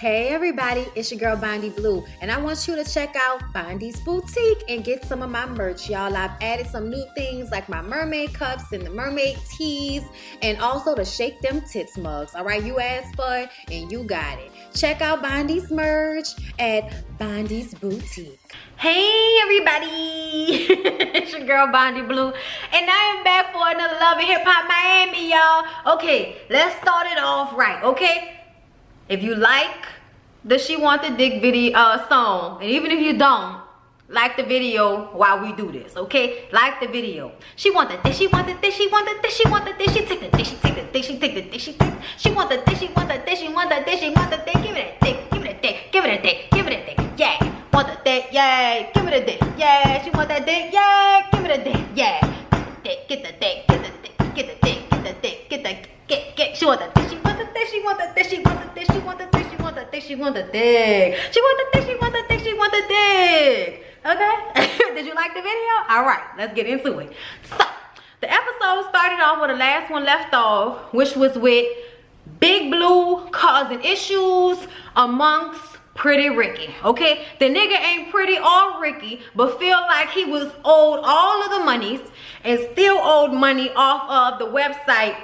Hey everybody, it's your girl Bondy Blue, and I want you to check out Bondy's Boutique and get some of my merch, y'all. I've added some new things like my mermaid cups and the mermaid tees, and also the Shake Them Tits mugs. All right, you asked for it and you got it. Check out Bondy's merch at Bondy's Boutique. Hey everybody, it's your girl Bondy Blue, and I am back for another Love and Hip Hop Miami, y'all. Okay, let's start it off right, okay? If you like the She Want the Dick video song, and even if you don't like the video while we do this, okay? Like the video. She want the dick, she want the dick, she want the dick, she want the dick, she take the dick, she take the dick, she take the dick, she want the dick, she want the dick, she want the dick, she want the dick, give it a dick, give it a dick, give it a dick, give it a dick, yeah. Want the dick, yeah, give it a dick, yeah. She want that dick, yeah, give it a dick, yeah. Get the dick, get the dick, get the dick, get the dick, get the dick, get. She want the dick, she want the dick, she want the dick, she want the dick, she want the dick, she want the dick, she want the dick, she want the dick, she want the dick, she want the dick. Okay, did you like the video? All right, let's get into it. So the episode started off where the last one left off, which was with Big Blue causing issues amongst Pretty Ricky, okay? The nigga ain't pretty or Ricky, but feel like he was owed all of the monies and still owed money off of the website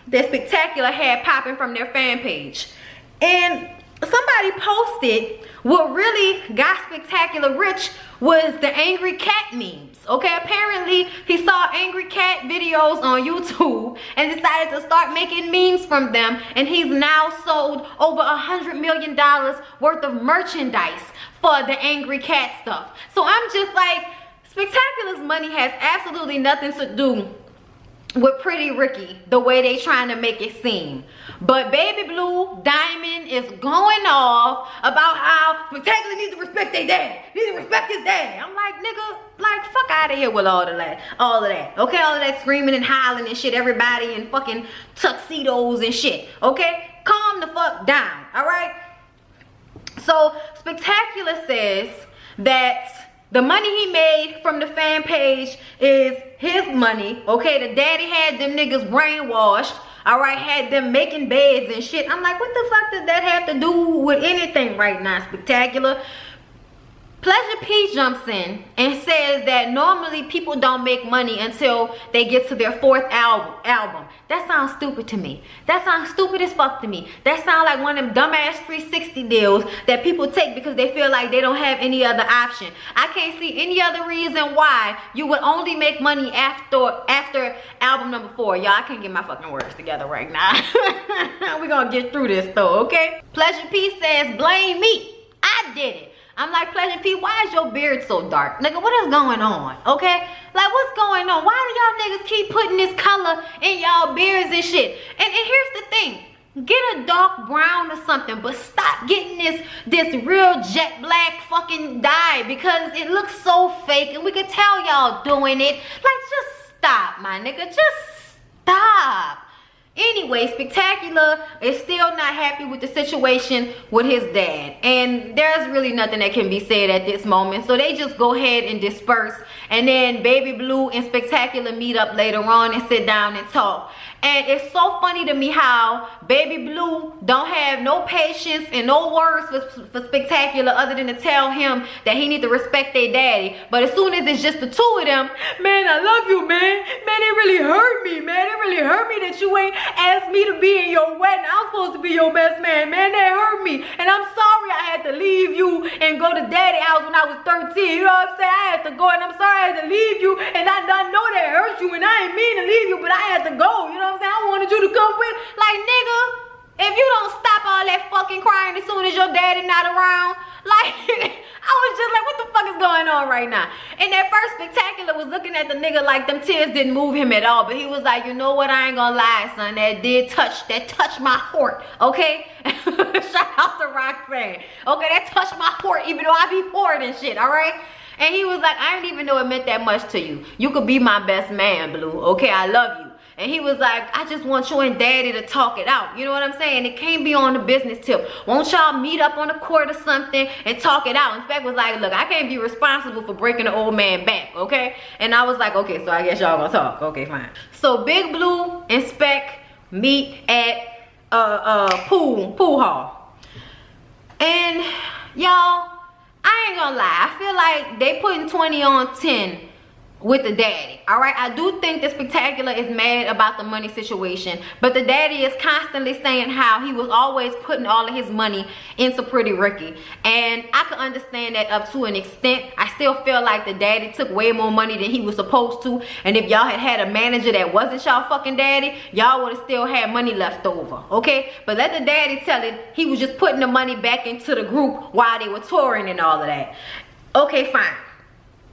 that Spectacular had popping from their fan page. And somebody posted what really got Spectacular rich was the angry cat memes, okay? Apparently he saw angry cat videos on YouTube and decided to start making memes from them, and he's now sold over $100 million worth of merchandise for the angry cat stuff. So I'm just like, Spectacular's money has absolutely nothing to do with Pretty Ricky the way they trying to make it seem. But Baby Blue Diamond is going off about how Spectacular needs to respect their daddy, needs to respect his daddy. I'm like, nigga, like, fuck out of here with all of that, okay? All of that screaming and hollering and shit, everybody in fucking tuxedos and shit, okay? Calm the fuck down, all right? So Spectacular says that the money he made from the fan page is his money, okay? The daddy had them niggas brainwashed, all right? Had them making beds and shit. I'm like, what the fuck does that have to do with anything right now, Spectacular? Pleasure P jumps in and says that normally people don't make money until they get to their fourth album. That sounds stupid to me. That sounds stupid as fuck to me. That sounds like one of them dumbass 360 deals that people take because they feel like they don't have any other option. I can't see any other reason why you would only make money after album number 4. Y'all, I can't get my fucking words together right now. We're gonna get through this though, okay? Pleasure P says, blame me. I did it. I'm like, Pleasure P, why is your beard so dark? Nigga, what is going on, okay? Like, what's going on? Why do y'all niggas keep putting this color in y'all beards and shit? And here's the thing. Get a dark brown or something, but stop getting this real jet black fucking dye because it looks so fake and we can tell y'all doing it. Like, just stop, my nigga. Just stop. Anyway, Spectacular is still not happy with the situation with his dad, and there's really nothing that can be said at this moment, so they just go ahead and disperse, and then Baby Blue and Spectacular meet up later on and sit down and talk. And it's so funny to me how Baby Blue don't have no patience and no words for Spectacular other than to tell him that he need to respect their daddy. But as soon as it's just the two of them, man, I love you, man. Man, it really hurt me, man. It really hurt me that you ain't asked me to be in your wedding. I'm supposed to be your best man, man. That hurt me. And I'm sorry I had to leave you and go to daddy house when I was 13. You know what I'm saying? I had to go, and I'm sorry I had to leave you. And I know that hurt you, and I ain't mean to leave you, but I had to go. You know what I'm saying? I wanted you to come with. Like, nigga, if you don't stop all that fucking crying as soon as your daddy not around, like, I was just like, what the fuck is going on right now? And at first, Spectacular was looking at the nigga like them tears didn't move him at all, but he was like, you know what, I ain't gonna lie, son, that touched my heart, okay? Shout out to Roxanne, okay? That touched my heart, even though I be poured and shit, all right? And he was like, I didn't even know it meant that much to you. You could be my best man, Blue, okay? I love you. And he was like, I just want you and daddy to talk it out. You know what I'm saying? It can't be on the business tip. Won't y'all meet up on the court or something and talk it out? And Spec was like, look, I can't be responsible for breaking the old man back, okay? And I was like, okay, so I guess y'all gonna talk. Okay, fine. So Big Blue and Spec meet at pool hall. And y'all, I ain't gonna lie, I feel like they putting 20 on 10 with the daddy. All right, I do think that Spectacular is mad about the money situation, but the daddy is constantly saying how he was always putting all of his money into Pretty Ricky, and I can understand that up to an extent. I still feel like the daddy took way more money than he was supposed to, and if y'all had a manager that wasn't y'all fucking daddy, y'all would have still had money left over. Okay, but let the daddy tell it, he was just putting the money back into the group while they were touring and all of that. Okay, fine.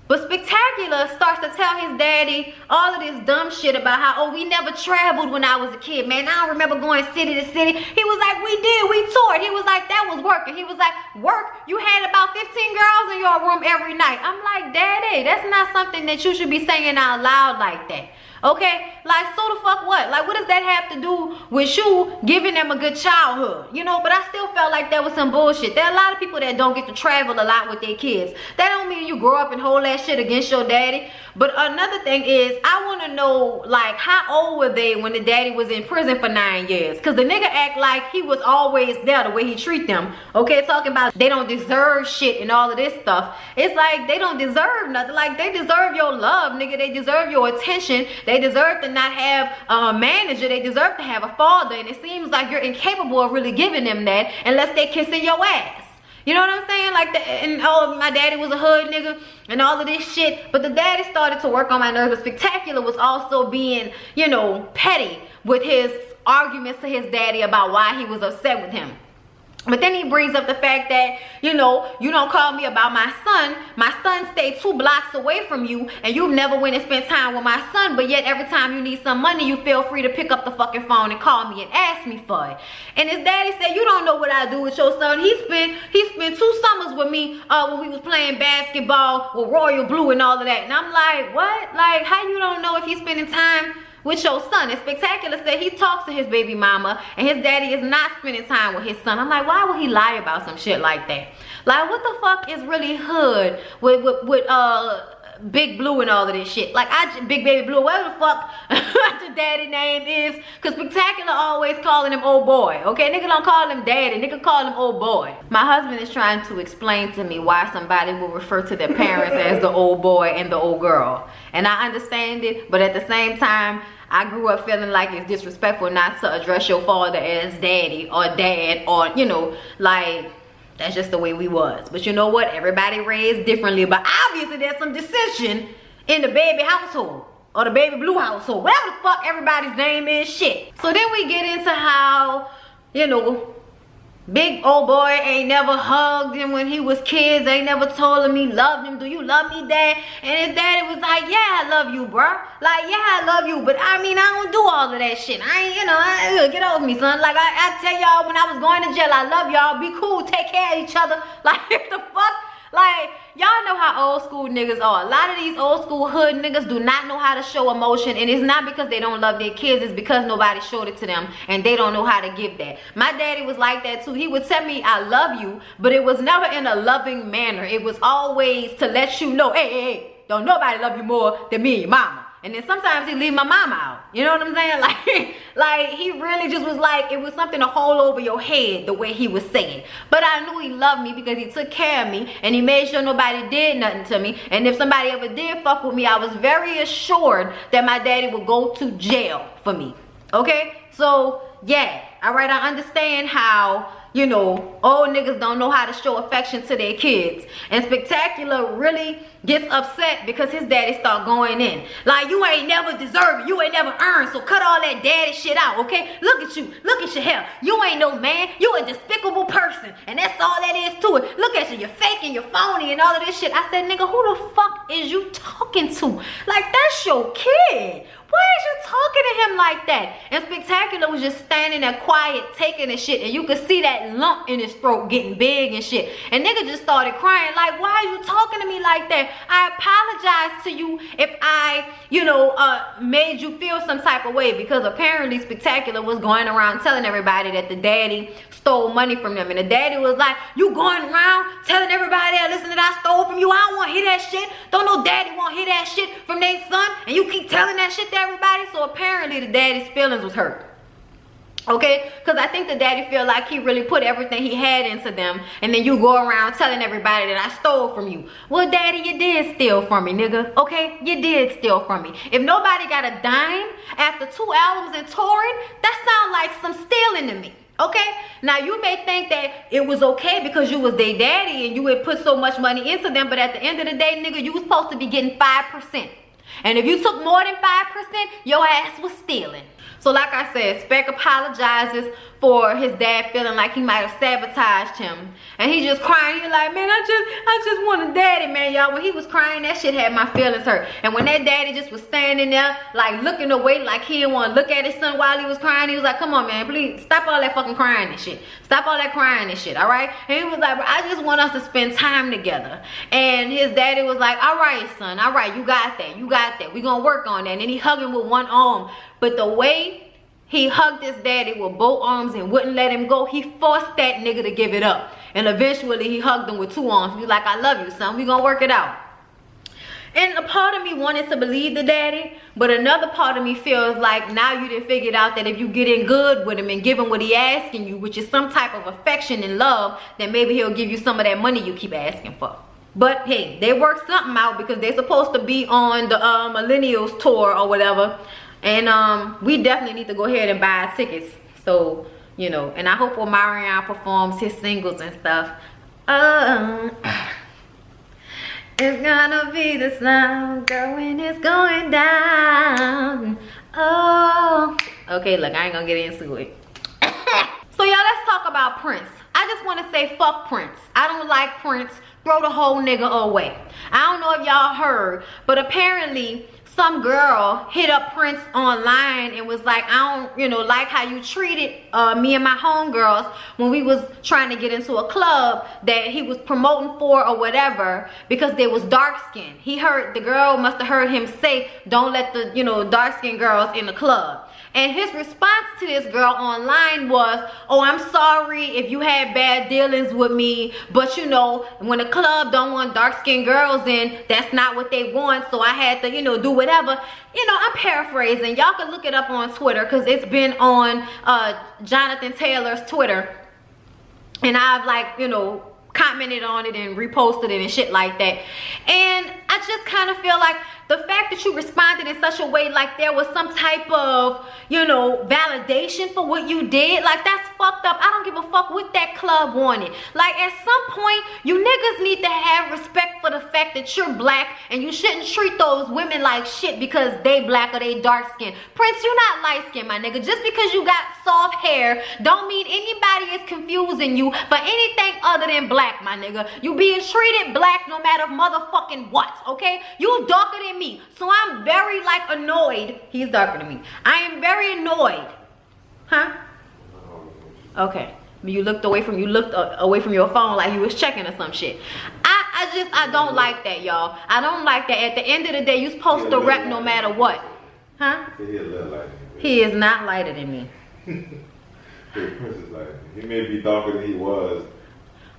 But Spectacular starts to tell his daddy all of this dumb shit about how, oh, we never traveled when I was a kid, man. I don't remember going city to city. He was like, we did, we toured. He was like, that was work. And he was like, work? You had about 15 girls in your room every night. I'm like, daddy, that's not something that you should be saying out loud like that. Okay, like, so the fuck what? Like, what does that have to do with you giving them a good childhood? You know, but I still felt like that was some bullshit. There are a lot of people that don't get to travel a lot with their kids. That don't mean you grow up and hold that shit against your daddy. But another thing is, I want to know, like, how old were they when the daddy was in prison for 9 years? Because the nigga act like he was always there the way he treat them. Okay, talking about they don't deserve shit and all of this stuff. It's like they don't deserve nothing. Like, they deserve your love, nigga. They deserve your attention. They deserve to not have a manager. They deserve to have a father. And it seems like you're incapable of really giving them that unless they kissing your ass. You know what I'm saying? Like, and oh, my daddy was a hood nigga and all of this shit. But the daddy started to work on my nerves. But Spectacular was also being, you know, petty with his arguments to his daddy about why he was upset with him. But then he brings up the fact that, you know, you don't call me about my son. My son stayed 2 blocks away from you, and you never went and spent time with my son. But yet every time you need some money, you feel free to pick up the fucking phone and call me and ask me for it. And his daddy said, you don't know what I do with your son. He spent 2 summers with me when we was playing basketball with Royal Blue and all of that. And I'm like, what? Like, how you don't know if he's spending time with your son? And Spectacular said he talks to his baby mama and his daddy is not spending time with his son. I'm like, why would he lie about some shit like that? Like, what the fuck is really hood with Big Blue and all of this shit? Like, Big Baby Blue, whatever the fuck the daddy name is, because Spectacular always calling him old boy. Okay, nigga don't call him daddy, nigga call him old boy. My husband is trying to explain to me why somebody will refer to their parents as the old boy and the old girl, and I understand it, but at the same time, I grew up feeling like it's disrespectful not to address your father as daddy or dad, or, you know, like, that's just the way we was. But you know what? Everybody raised differently. But obviously there's some dissension in the baby household or the baby blue household. Whatever the fuck everybody's name is, shit. So then we get into how, you know, big old boy ain't never hugged him when he was kids. Ain't never told him he loved him. Do you love me, dad? And his daddy was like, yeah, I love you, bro. Like, yeah, I love you. But I mean, I don't do all of that shit. I ain't, you know, get over me, son. Like, I tell y'all when I was going to jail, I love y'all. Be cool. Take care of each other. Like, the fuck? Like, y'all know how old school niggas are. A lot of these old school hood niggas do not know how to show emotion, and it's not because they don't love their kids, it's because nobody showed it to them and they don't know how to give that. My daddy was like that too. He would tell me I love you, but it was never in a loving manner. It was always to let you know, hey, don't nobody love you more than me and your mama. And then sometimes he'd leave my mama out. You know what I'm saying? Like he really just was like, it was something to hold over your head the way he was saying. But I knew he loved me because he took care of me and he made sure nobody did nothing to me. And if somebody ever did fuck with me, I was very assured that my daddy would go to jail for me. Okay? So, yeah. All right, I understand how, you know, old niggas don't know how to show affection to their kids. And Spectacular really gets upset because his daddy start going in. Like, you ain't never deserved it. You ain't never earned, so cut all that daddy shit out, okay? Look at you. Look at your hair. You ain't no man. You a despicable person. And that's all that is to it. Look at you. You're fake and you're phony and all of this shit. I said, nigga, who the fuck is you talking to? Like, that's your kid. Why is you talking to him like that? And Spectacular was just standing there quiet, taking the shit, and you could see that lump in his throat getting big and shit. And nigga just started crying, like, why are you talking to me like that? I apologize to you if I, you know, made you feel some type of way, because apparently Spectacular was going around telling everybody that the daddy stole money from them. And the daddy was like, you going around telling everybody that, listen, that I stole from you? I don't want to hear that shit. Don't no daddy want to hear that shit from their son, and you keep telling that shit to everybody. So apparently the daddy's feelings was hurt. Okay, because I think the daddy feel like he really put everything he had into them, and then you go around telling everybody that I stole from you. Well, daddy, you did steal from me, nigga. Okay, you did steal from me. If nobody got a dime after 2 albums and touring, that sound like some stealing to me. Okay, now you may think that it was okay because you was their daddy and you would put so much money into them, but at the end of the day, nigga, you was supposed to be getting 5%. And if you took more than 5%, your ass was stealing. So like I said, Speck apologizes for his dad feeling like he might have sabotaged him. And he just crying. He like, man, I just want a daddy, man, y'all. When he was crying, that shit had my feelings hurt. And when that daddy just was standing there, like looking away, like he didn't want to look at his son while he was crying, he was like, come on, man, please stop all that fucking crying and shit. Stop all that crying and shit, all right? And he was like, bro, I just want us to spend time together. And his daddy was like, all right, son, all right, you got that, you got that. We gonna work on that. And then he hugged him with one arm. But the way he hugged his daddy with both arms and wouldn't let him go, he forced that nigga to give it up. And eventually he hugged him with 2 arms. He's like, I love you, son. We gonna work it out. And a part of me wanted to believe the daddy, but another part of me feels like now you done figured out that if you get in good with him and give him what he asking you, which is some type of affection and love, then maybe he'll give you some of that money you keep asking for. But hey, they worked something out because they're supposed to be on the Millennials tour or whatever. And we definitely need to go ahead and buy tickets. So, you know, and I hope Omarion performs his singles and stuff. It's gonna be the sound, girl, when it's going down. Oh. Okay, look, I ain't gonna get into it. So y'all, let's talk about Prince. I just want to say fuck Prince. I don't like Prince. Throw the whole nigga away. I don't know if y'all heard, but apparently some girl hit up Prince online and was like, I don't, you know, like how you treated me and my homegirls when we was trying to get into a club that he was promoting for or whatever, because they was dark skinned. He heard, the girl must have heard him say, don't let the, you know, dark skinned girls in the club. And his response to this girl online was, oh, I'm sorry if you had bad dealings with me, but you know, when the club don't want dark-skinned girls in, that's not what they want, so I had to, you know, do whatever. You know, I'm paraphrasing. Y'all can look it up on Twitter because it's been on Jonathan Taylor's Twitter. And I've, like, you know, commented on it and reposted it and shit like that. And I just kind of feel like the fact that you responded in such a way like there was some type of, you know, validation for what you did, like that's fucked up. I don't give a fuck what that club wanted. Like at some point, you niggas need to have respect for the fact that you're black, and you shouldn't treat those women like shit because they black or they dark skinned. Prince, you're not light skinned, my nigga. Just because you got soft hair don't mean anybody is confusing you for anything other than black, my nigga. You being treated black no matter motherfucking what, okay? You darker than me, so I'm very like annoyed. He's darker than me. I am very annoyed. Huh? Okay. You looked away from your phone like you was checking or some shit. I don't like that, y'all. I don't like that. At the end of the day, you supposed to rep no matter what. Huh? He is not lighter than me. Prince is lighter. He may be darker than he was.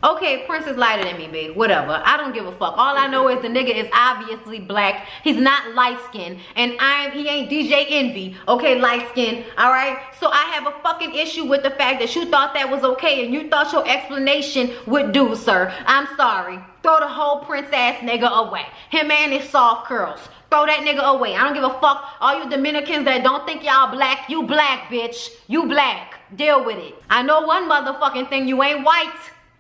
Okay, Prince is lighter than me, babe. Whatever. I don't give a fuck. All I know is the nigga is obviously black. He's not light-skinned. And he ain't DJ Envy. Okay, light-skinned. Alright? So I have a fucking issue with the fact that you thought that was okay and you thought your explanation would do, sir. I'm sorry. Throw the whole Prince ass nigga away. Him and his soft curls. Throw that nigga away. I don't give a fuck. All you Dominicans that don't think y'all black, you black, bitch. You black. Deal with it. I know one motherfucking thing, you ain't white.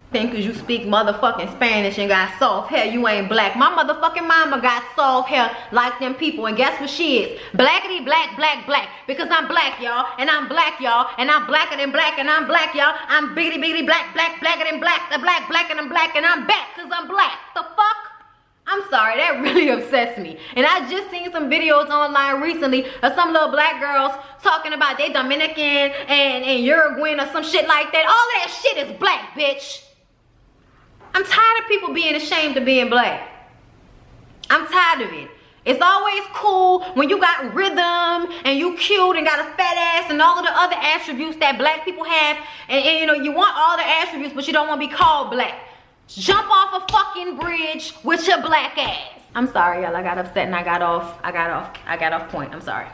Think cause you speak motherfucking Spanish and got soft hair, you ain't black. My motherfucking mama got soft hair like them people, and guess what she is? Blackity black, black, black. Because I'm black, y'all, and I'm black, y'all, and I'm blacker than black, and I'm black, y'all. I'm biggity biggity black, black, blacker than black, the black, black, and I'm black, and I'm back cause I'm black. The fuck? I'm sorry, that really upsets me. And I just seen some videos online recently of some little black girls talking about they Dominican and Uruguayan or some shit like that. All that shit is black, bitch. I'm tired of people being ashamed of being black. I'm tired of it. It's always cool when you got rhythm and you cute and got a fat ass and all of the other attributes that black people have. And you know, you want all the attributes, but you don't want to be called black. Jump off a fucking bridge with your black ass. I'm sorry, y'all. I got upset and I got off point. I'm sorry.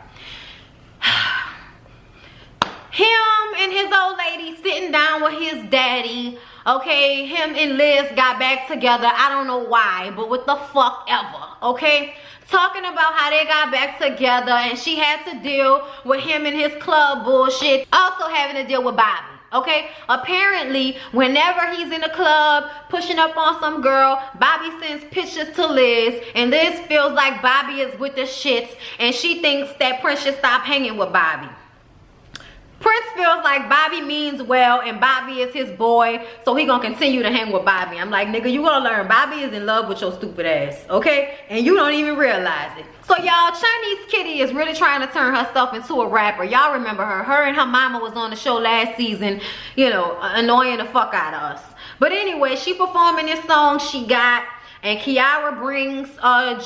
him and his old lady sitting down with his daddy. Okay, him and Liz got back together. I don't know why, but what the fuck ever. Okay, talking about how they got back together and she had to deal with him and his club bullshit. Also having to deal with Bobby. Okay, apparently whenever he's in the club pushing up on some girl, Bobby sends pictures to Liz, and Liz feels like Bobby is with the shits, and she thinks that Prince should stop hanging with Bobby. Prince feels like Bobby means well and Bobby is his boy, so he gonna continue to hang with Bobby. I'm like, nigga, you gonna learn Bobby is in love with your stupid ass, okay? And you don't even realize it. So y'all, Chinese Kitty is really trying to turn herself into a rapper. Y'all remember her. Her and her mama was on the show last season, you know, annoying the fuck out of us. But anyway, she performing this song She Got, and Kiara brings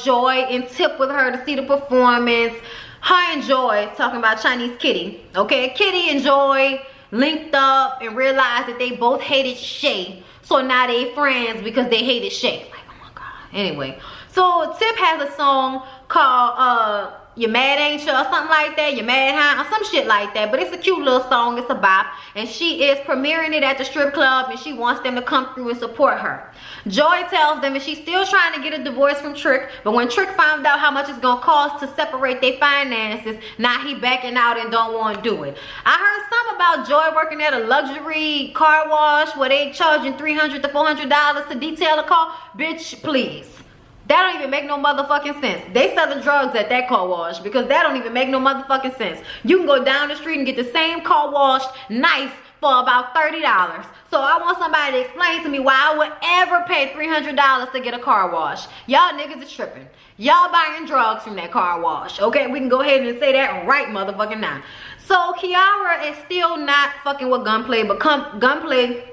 Joy and Tip with her to see the performance. Her and Joy talking about Chinese Kitty. Okay, Kitty and Joy linked up and realized that they both hated Shay. So now they friends because they hated Shay. Like, oh my God. Anyway, so Tip has a song called You Mad Ain't You or something like that. You Mad Huh? Or some shit like that. But it's a cute little song. It's a bop. And she is premiering it at the strip club and she wants them to come through and support her. Joy tells them that she's still trying to get a divorce from Trick, but when Trick found out how much it's gonna cost to separate their finances, now he backing out and don't want to do it. I heard something about Joy working at a luxury car wash where they charging $300 to $400 to detail a car. Bitch, please. That don't even make no motherfucking sense. They selling drugs at that car wash because that don't even make no motherfucking sense. You can go down the street and get the same car wash nice for about $30. So I want somebody to explain to me why I would ever pay $300 to get a car wash. Y'all niggas is tripping. Y'all buying drugs from that car wash. Okay, we can go ahead and say that right motherfucking now. So Kiara is still not fucking with Gunplay, but Gunplay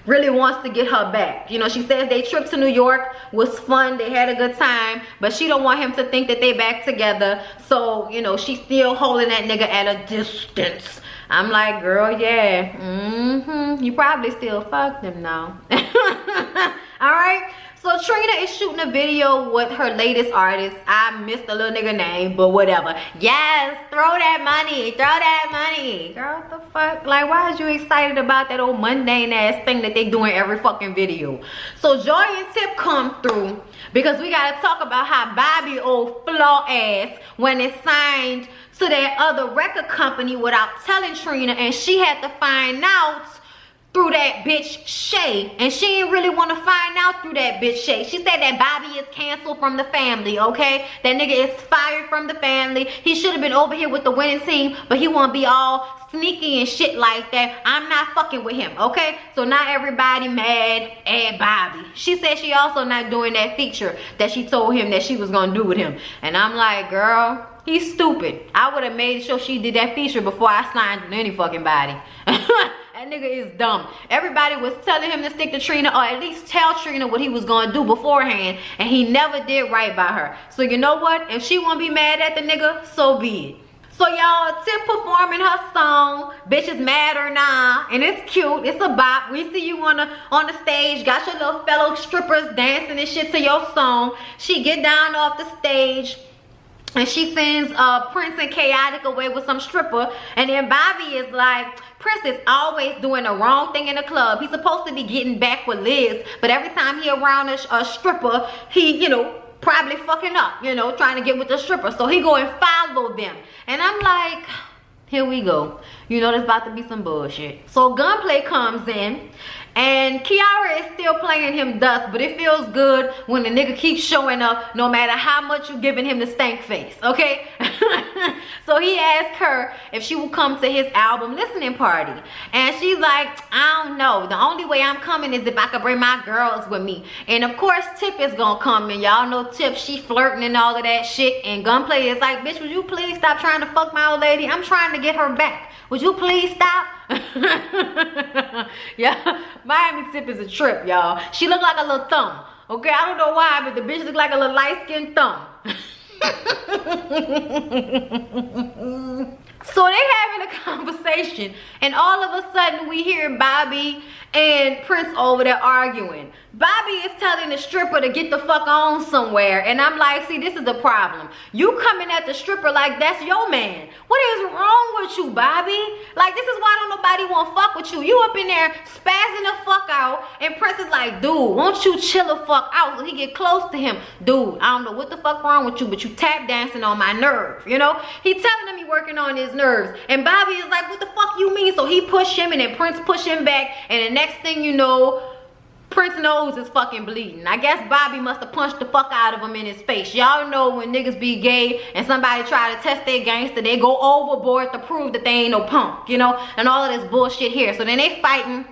really wants to get her back. You know, she says they trip to New York was fun, they had a good time, but she don't want him to think that they back together. So, you know, she's still holding that nigga at a distance. I'm like, girl, yeah, you probably still fucked him now. All right, so Trina is shooting a video with her latest artist. I missed the little nigga name, but whatever. Yes, throw that money, girl. What the fuck? Like, why is you excited about that old mundane ass thing that they doing every fucking video? So Joy and Tip come through because we gotta talk about how Bobby old flaw ass when it signed to that other record company without telling Trina, and she had to find out through that bitch Shay, and she didn't really want to find out through that bitch Shay. She said that Bobby is canceled from the family, okay? That nigga is fired from the family. He should have been over here with the winning team, but he want to be all sneaky and shit like that. I'm not fucking with him, okay? So not everybody mad at Bobby. She said she also not doing that feature that she told him that she was gonna do with him. And I'm like, girl, he's stupid. I would have made sure she did that feature before I signed with any fucking body. That nigga is dumb. Everybody was telling him to stick to Trina, or at least tell Trina what he was gonna do beforehand, and he never did right by her. So you know what? If she wanna be mad at the nigga, so be it. So y'all, Tip performing her song, Bitches Mad or Nah, and it's cute, it's a bop. We see you on the stage, got your little fellow strippers dancing and shit to your song. She get down off the stage and she sends Prince and Chaotic away with some stripper, and then Bobby is like, Prince is always doing the wrong thing in the club. He's supposed to be getting back with Liz, but every time he around a stripper, he, you know, probably fucking up, you know, trying to get with the stripper. So he go and follow them. And I'm like, here we go. You know, there's about to be some bullshit. So Gunplay comes in, and Kiara is still playing him dust, but it feels good when the nigga keeps showing up no matter how much you giving him the stank face, okay? So he asked her if she would come to his album listening party. And she's like, I don't know. The only way I'm coming is if I could bring my girls with me. And of course, Tip is gonna come, and y'all know Tip, she flirting and all of that shit. And Gunplay is like, bitch, would you please stop trying to fuck my old lady? I'm trying to get her back. Would you please stop? Yeah, Miami Tip is a trip, y'all. She look like a little thumb. Okay, I don't know why, but the bitch look like a little light-skinned thumb. So they having a conversation, and all of a sudden we hear Bobby and Prince over there arguing. Bobby is telling the stripper to get the fuck on somewhere, and I'm like, see, this is the problem. You coming at the stripper like that's your man. What is wrong with you, Bobby? Like, this is why don't nobody want to fuck with you. You up in there spazzing the fuck out, and Prince is like, dude, won't you chill the fuck out? So he get close to him. Dude, I don't know what the fuck wrong with you, but you tap dancing on my nerve, you know? He telling him he working on his nerves, and Bobby is like, what the fuck you mean? So he push him, and then Prince push him back, and the next thing you know, Prince nose is fucking bleeding. I guess Bobby must have punched the fuck out of him in his face. Y'all know when niggas be gay and somebody try to test their gangster, they go overboard to prove that they ain't no punk, you know, and all of this bullshit here. So then they fighting,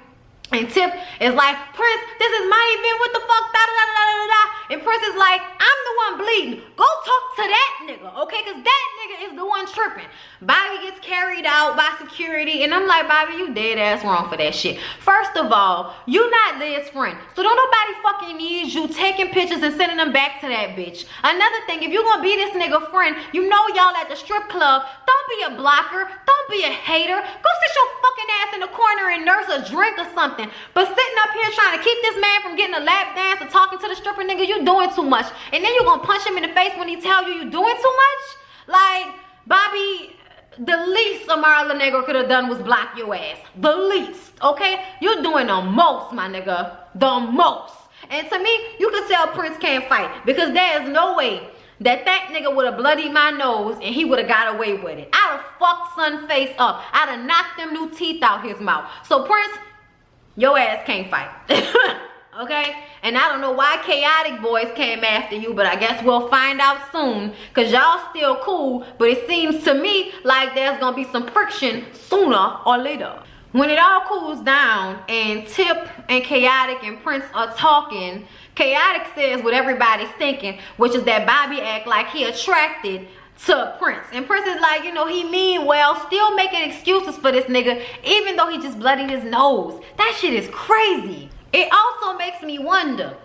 and Tip is like, Prince, this is my event, what the fuck, da da da da da da. And Prince is like, I'm the one bleeding. Go talk to that nigga, okay? Because that nigga is the one tripping. Bobby gets carried out by security, and I'm like, Bobby, you dead ass wrong for that shit. First of all, you not Liz's friend, so don't nobody fucking need you taking pictures and sending them back to that bitch. Another thing, if you gonna be this nigga friend, you know y'all at the strip club, don't be a blocker, don't be a hater. Go sit your fucking ass in the corner and nurse a drink or something. But sitting up here trying to keep this man from getting a lap dance or talking to the stripper, nigga, you doing too much. And then you gonna punch him in the face when he tell you you doing too much? Like, Bobby, the least Amara Negro could have done was block your ass. The least, okay? You're doing the most, my nigga. The most. And to me, you can tell Prince can't fight, because there is no way that nigga would have bloodied my nose and he would have got away with it. I'd have fucked son face up. I'd have knocked them new teeth out his mouth. So Prince, your ass can't fight. Okay? And I don't know why Chaotic Boys came after you, but I guess we'll find out soon, because y'all still cool, but it seems to me like there's gonna be some friction sooner or later. When it all cools down and Tip and Chaotic and Prince are talking, Chaotic says what everybody's thinking, which is that Bobby act like he attracted to Prince. And Prince is like, you know, he mean well, still making excuses for this nigga, even though he just bloodied his nose. That shit is crazy. It also makes me wonder,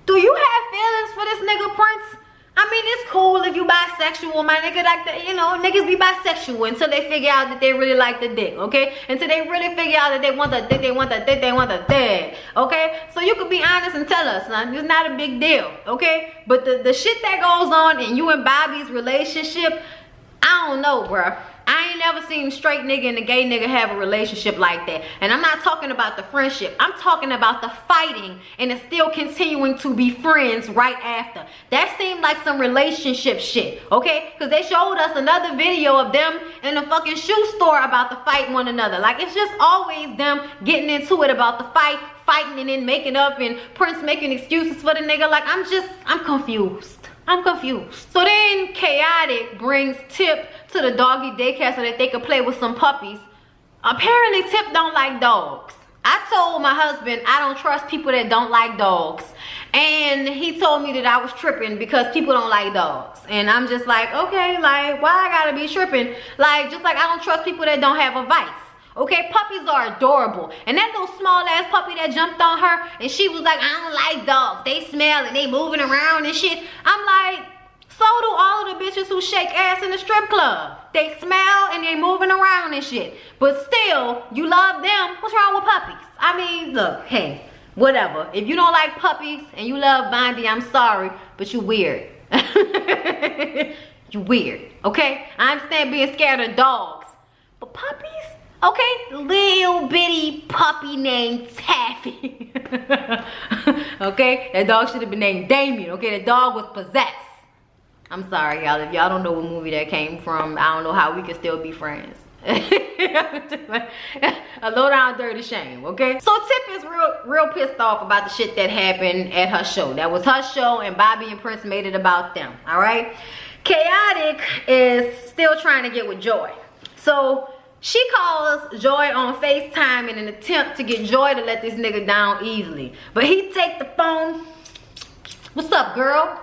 do you have feelings for this nigga Prince? I mean, it's cool if you bisexual, my nigga, like that, you know, niggas be bisexual until they figure out that they really like the dick, okay? Until they really figure out that they want the dick, they want the dick, they want the dick, okay? So you could be honest and tell us, son, it's not a big deal, okay? But the shit that goes on in you and Bobby's relationship, I don't know, bruh. I ain't never seen straight nigga and a gay nigga have a relationship like that. And I'm not talking about the friendship. I'm talking about the fighting and the still continuing to be friends right after. That seemed like some relationship shit, okay? Because they showed us another video of them in a fucking shoe store about to fight one another. Like, it's just always them getting into it about the fight, fighting, and then making up, and Prince making excuses for the nigga. Like, I'm confused. I'm confused. So then Chaotic brings Tip to the doggy daycare so that they could play with some puppies. Apparently Tip don't like dogs. I told my husband I don't trust people that don't like dogs. And he told me that I was tripping because people don't like dogs. And I'm just like, okay, like, why I gotta be tripping? Like, just like I don't trust people that don't have a vice. Okay, puppies are adorable. And that little small ass puppy that jumped on her and she was like, I don't like dogs. They smell and they moving around and shit. I'm like, so do all of the bitches who shake ass in the strip club. They smell and they moving around and shit. But still, you love them. What's wrong with puppies? I mean, look, hey, whatever. If you don't like puppies and you love Bondi, I'm sorry, but you weird. You weird, okay? I understand being scared of dogs, but puppies? Okay, little bitty puppy named Taffy. Okay, that dog should have been named Damien. Okay, that dog was possessed. I'm sorry, y'all. If y'all don't know what movie that came from, I don't know how we can still be friends. A low down dirty shame, okay? So Tip is real pissed off about the shit that happened at her show. That was her show, and Bobby and Prince made it about them, all right? Chaotic is still trying to get with Joy. So she calls Joy on FaceTime in an attempt to get Joy to let this nigga down easily. But he take the phone. What's up, girl?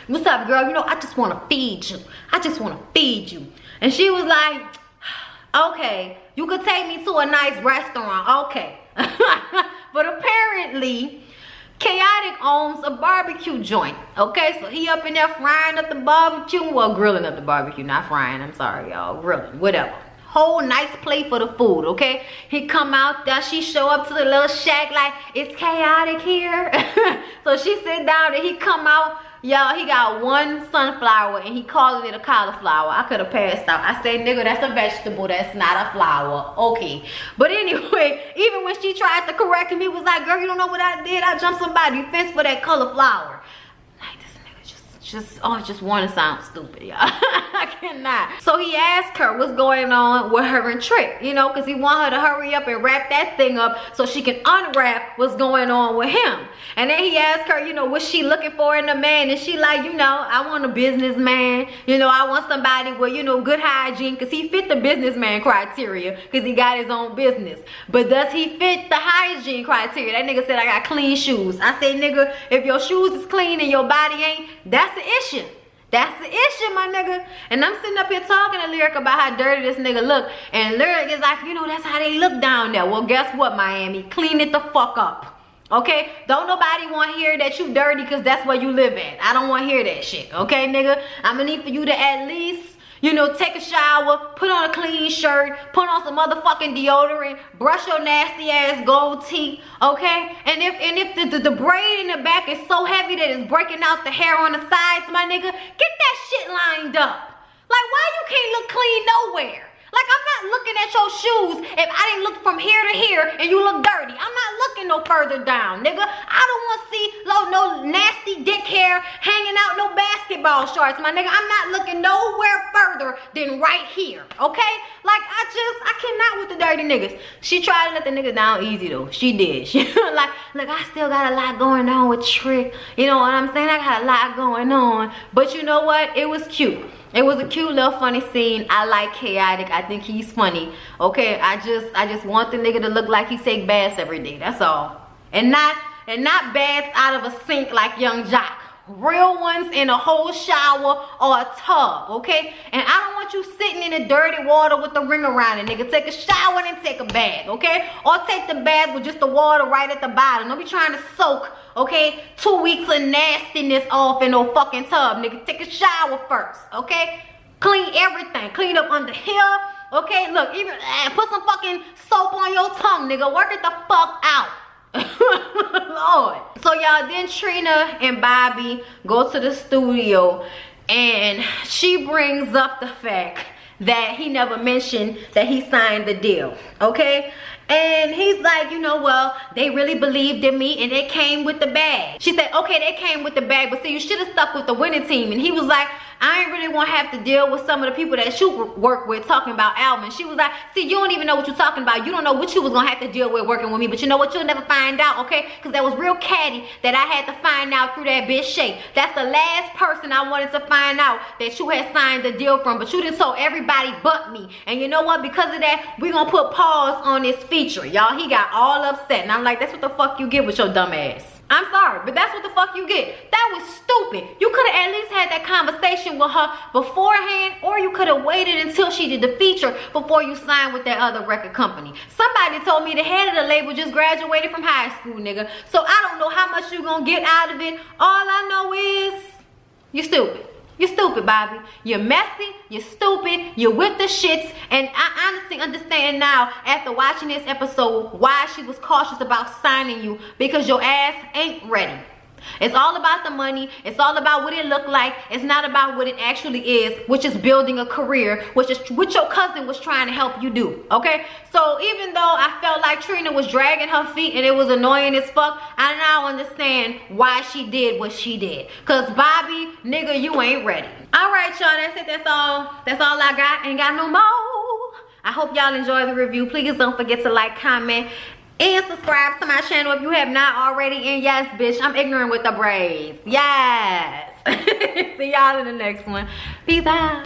What's up, girl? You know, I just want to feed you. I just want to feed you. And she was like, okay, you could take me to a nice restaurant. Okay. But apparently, Chaotic owns a barbecue joint. Okay, so he up in there frying up the barbecue. Well, grilling up the barbecue, not frying. I'm sorry, y'all. Grilling, whatever. Whole nice plate for the food, okay? He come out there, she show up to the little shack like, it's chaotic here. So she sit down and he come out. Y'all, he got one sunflower and he calling it a cauliflower. I could have passed out. I said, nigga, that's a vegetable, that's not a flower. Okay. But anyway, even when she tried to correct him, he was like, girl, you don't know what I did? I jumped somebody's fence for that cauliflower. Like, this nigga just want to sound stupid, y'all. I cannot. So he asked her what's going on with her and Trick, you know, because he want her to hurry up and wrap that thing up so she can unwrap what's going on with him. And then he asked her, you know, what's she looking for in a man? And she like, you know, I want a businessman. You know, I want somebody with, you know, good hygiene, because he fit the businessman criteria because he got his own business. But does he fit the hygiene criteria? That nigga said, I got clean shoes. I say, nigga, if your shoes is clean and your body ain't, that's the issue. That's the issue, my nigga. And I'm sitting up here talking to Lyric about how dirty this nigga look. And Lyric is like, you know, that's how they look down there. Well, guess what, Miami? Clean it the fuck up. Okay? Don't nobody want to hear that you dirty because that's where you live at. I don't want to hear that shit. Okay, nigga? I'm going to need for you to at least, you know, take a shower, put on a clean shirt, put on some motherfucking deodorant, brush your nasty ass gold teeth, okay? And if the braid in the back is so heavy that it's breaking out the hair on the sides, my nigga, get that shit lined up. Like, why you can't look clean nowhere? Like, I'm not looking at your shoes if I didn't look from here to here and you look dirty. I'm not looking no further down, nigga. I don't want to see no nasty dick hair hanging out no basketball shorts, my nigga. I'm not looking nowhere further than right here, okay? Like, I cannot with the dirty niggas. She tried to let the nigga down easy, though. She did. She like, look, I still got a lot going on with Trick. You know what I'm saying? I got a lot going on. But you know what? It was cute. It was a cute little funny scene. I like Chaotic. I think he's funny. Okay, I just want the nigga to look like he take baths every day. That's all. And not baths out of a sink like Young Jock. Real ones in a whole shower or a tub, okay? And I don't want you sitting in the dirty water with the ring around it, nigga. Take a shower and then take a bath, okay? Or take the bath with just the water right at the bottom. Don't be trying to soak, okay, 2 weeks of nastiness off in no fucking tub, nigga. Take a shower first, okay? Clean everything. Clean up under here, okay? Look, even put some fucking soap on your tongue, nigga. Work it the fuck out. Lord. So y'all, then Trina and Bobby go to the studio and she brings up the fact that he never mentioned that he signed the deal, okay? And he's like, you know, well, they really believed in me and they came with the bag. She said, okay, they came with the bag, but see, you should have stuck with the winning team. And he was like, I ain't really want to have to deal with some of the people that you work with talking about Alvin. She was like, see, you don't even know what you're talking about. You don't know what you was going to have to deal with working with me. But you know what? You'll never find out, okay? Because that was real catty that I had to find out through that bitch Shay. That's the last person I wanted to find out that you had signed the deal from. But you didn't tell everybody but me. And you know what? Because of that, we're going to put pause on this feature. Y'all, he got all upset. And I'm like, that's what the fuck you get with your dumb ass. I'm sorry, but that's what the fuck you get. That was stupid. You could have at least had that conversation with her beforehand, or you could have waited until she did the feature before you signed with that other record company. Somebody told me the head of the label just graduated from high school, nigga. So I don't know how much you gonna get out of it. All I know is you stupid. You're stupid, Bobby. You're messy, you're stupid, you're with the shits, and I honestly understand now, after watching this episode, why she was cautious about signing you, because your ass ain't ready. It's all about the money. It's all about what it looked like. It's not about what it actually is, which is building a career, which is what your cousin was trying to help you do, okay? So even though I felt like Trina was dragging her feet and it was annoying as fuck, I now understand why she did what she did. Because Bobby, nigga, you ain't ready. All right, y'all, that's it. That's all I got. Ain't got no more. I hope y'all enjoy the review. Please don't forget to like, comment, and subscribe to my channel if you have not already. And yes, bitch, I'm ignorant with the braids. Yes. See y'all in the next one. Peace out.